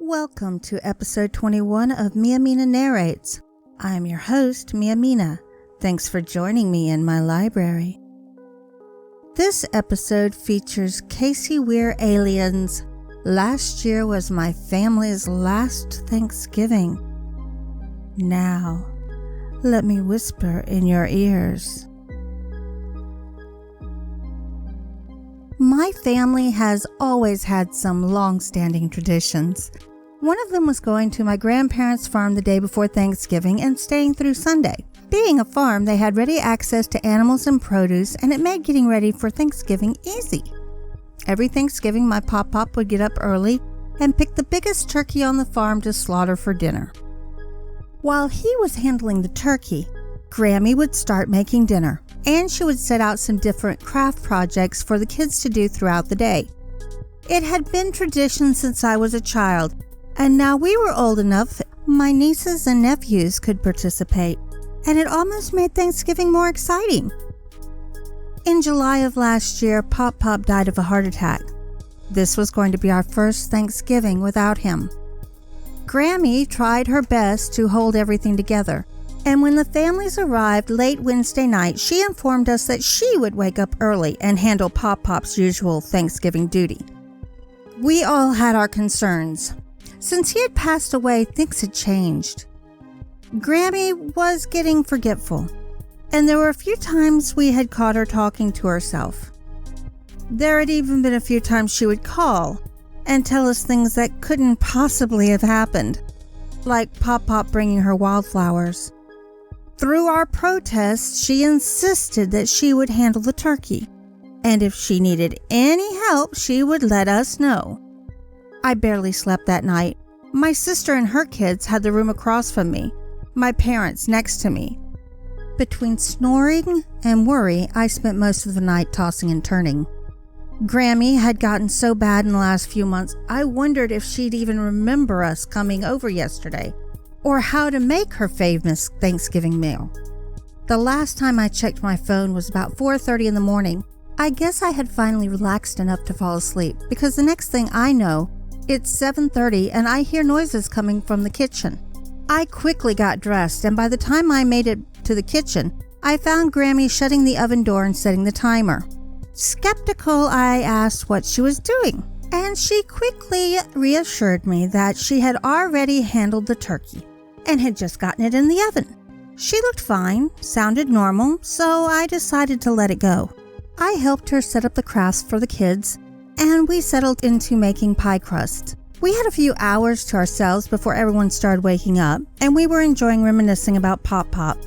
Welcome to episode 21 of Mina Narrates. I am your host, Mina. Thanks for joining me in my library. This episode features CaseyWere-Alien's Last Year Was My Family's Last Thanksgiving. Now, let me whisper in your ears. My family has always had some long-standing traditions. One of them was going to my grandparents' farm the day before Thanksgiving and staying through Sunday. Being a farm, they had ready access to animals and produce, and it made getting ready for Thanksgiving easy. Every Thanksgiving, my pop-pop would get up early and pick the biggest turkey on the farm to slaughter for dinner. While he was handling the turkey, Grammy would start making dinner, and she would set out some different craft projects for the kids to do throughout the day. It had been tradition since I was a child, and now we were old enough, my nieces and nephews could participate, and it almost made Thanksgiving more exciting. In July of last year, Pop-Pop died of a heart attack. This was going to be our first Thanksgiving without him. Grammy tried her best to hold everything together, and when the families arrived late Wednesday night, she informed us that she would wake up early and handle Pop-Pop's usual Thanksgiving duty. We all had our concerns. Since he had passed away, things had changed. Grammy was getting forgetful, and there were a few times we had caught her talking to herself. There had even been a few times she would call and tell us things that couldn't possibly have happened, like Pop-Pop bringing her wildflowers. Through our protests, she insisted that she would handle the turkey, and if she needed any help, she would let us know. I barely slept that night. My sister and her kids had the room across from me, my parents next to me. Between snoring and worry, I spent most of the night tossing and turning. Grammy had gotten so bad in the last few months, I wondered if she'd even remember us coming over yesterday, or how to make her famous Thanksgiving meal. The last time I checked my phone was about 4:30 in the morning. I guess I had finally relaxed enough to fall asleep, because the next thing I know, it's 7:30 and I hear noises coming from the kitchen. I quickly got dressed, and by the time I made it to the kitchen, I found Grammy shutting the oven door and setting the timer. Skeptical, I asked what she was doing, and she quickly reassured me that she had already handled the turkey and had just gotten it in the oven. She looked fine, sounded normal, so I decided to let it go. I helped her set up the crafts for the kids, and we settled into making pie crust. We had a few hours to ourselves before everyone started waking up, and we were enjoying reminiscing about Pop-Pop.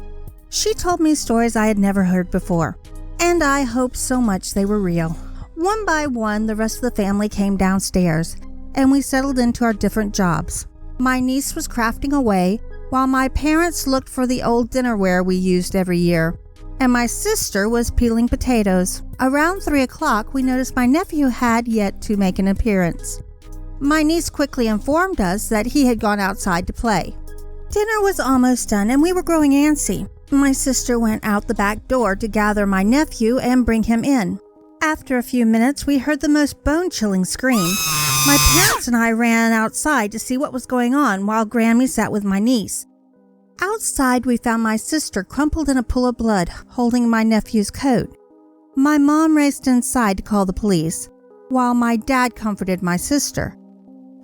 She told me stories I had never heard before, and I hoped so much they were real. One by one, the rest of the family came downstairs, and we settled into our different jobs. My niece was crafting away, while my parents looked for the old dinnerware we used every year, and my sister was peeling potatoes. Around 3 o'clock, we noticed my nephew had yet to make an appearance. My niece quickly informed us that he had gone outside to play. Dinner was almost done, and we were growing antsy. My sister went out the back door to gather my nephew and bring him in. After a few minutes, we heard the most bone-chilling scream. My parents and I ran outside to see what was going on while Grammy sat with my niece. Outside, we found my sister crumpled in a pool of blood, holding my nephew's coat. My mom raced inside to call the police, while my dad comforted my sister.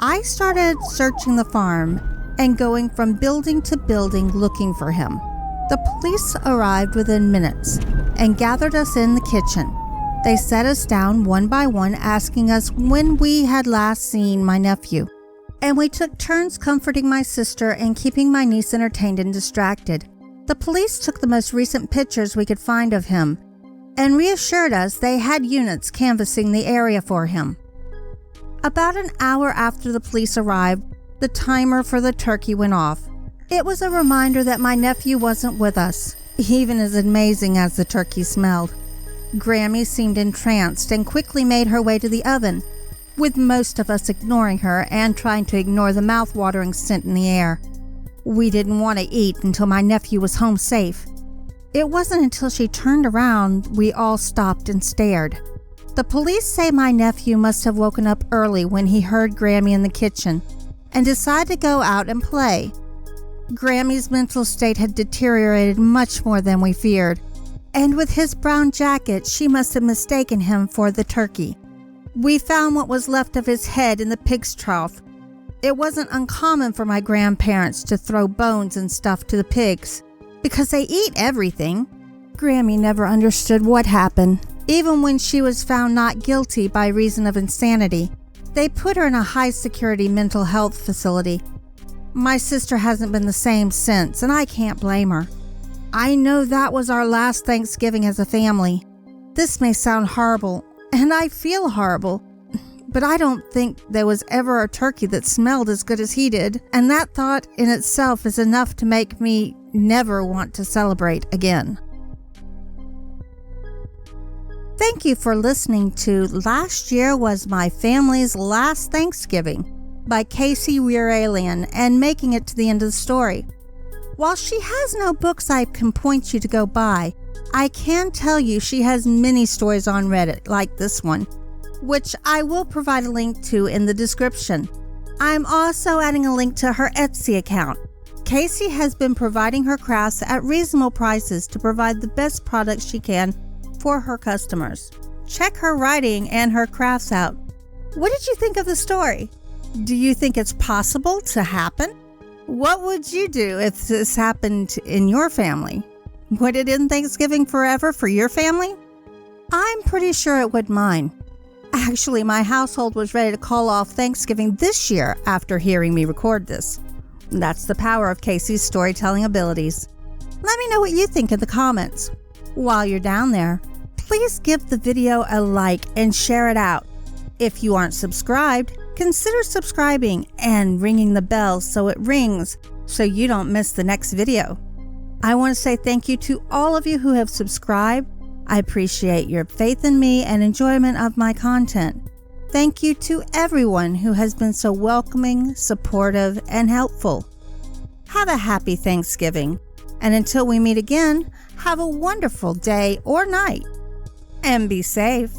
I started searching the farm and going from building to building looking for him. The police arrived within minutes and gathered us in the kitchen. They set us down one by one, asking us when we had last seen my nephew, and we took turns comforting my sister and keeping my niece entertained and distracted. The police took the most recent pictures we could find of him and reassured us they had units canvassing the area for him. About an hour after the police arrived, the timer for the turkey went off. It was a reminder that my nephew wasn't with us, even as amazing as the turkey smelled. Grammy seemed entranced and quickly made her way to the oven, with most of us ignoring her and trying to ignore the mouth-watering scent in the air. We didn't want to eat until my nephew was home safe. It wasn't until she turned around we all stopped and stared. The police say my nephew must have woken up early when he heard Grammy in the kitchen, and decided to go out and play. Grammy's mental state had deteriorated much more than we feared, and with his brown jacket, she must have mistaken him for the turkey. We found what was left of his head in the pig's trough. It wasn't uncommon for my grandparents to throw bones and stuff to the pigs, because they eat everything. Grammy never understood what happened. Even when she was found not guilty by reason of insanity, they put her in a high-security mental health facility. My sister hasn't been the same since, and I can't blame her. I know that was our last Thanksgiving as a family. This may sound horrible, and I feel horrible, but I don't think there was ever a turkey that smelled as good as he did, and that thought in itself is enough to make me never want to celebrate again. Thank you for listening to Last Year Was My Family's Last Thanksgiving by CaseyWere-Alien and making it to the end of the story. While she has no books I can point you to go buy, I can tell you she has many stories on Reddit like this one, which I will provide a link to in the description. I'm also adding a link to her Etsy account. Casey has been providing her crafts at reasonable prices to provide the best products she can for her customers. Check her writing and her crafts out. What did you think of the story? Do you think it's possible to happen? What would you do if this happened in your family? Would it end Thanksgiving forever for your family? I'm pretty sure it would mine. Actually, my household was ready to call off Thanksgiving this year after hearing me record this. That's the power of Casey's storytelling abilities. Let me know what you think in the comments. While you're down there, please give the video a like and share it out. If you aren't subscribed, consider subscribing and ringing the bell so it rings so you don't miss the next video. I want to say thank you to all of you who have subscribed. I appreciate your faith in me and enjoyment of my content. Thank you to everyone who has been so welcoming, supportive, and helpful. Have a happy Thanksgiving, and until we meet again, have a wonderful day or night, and be safe.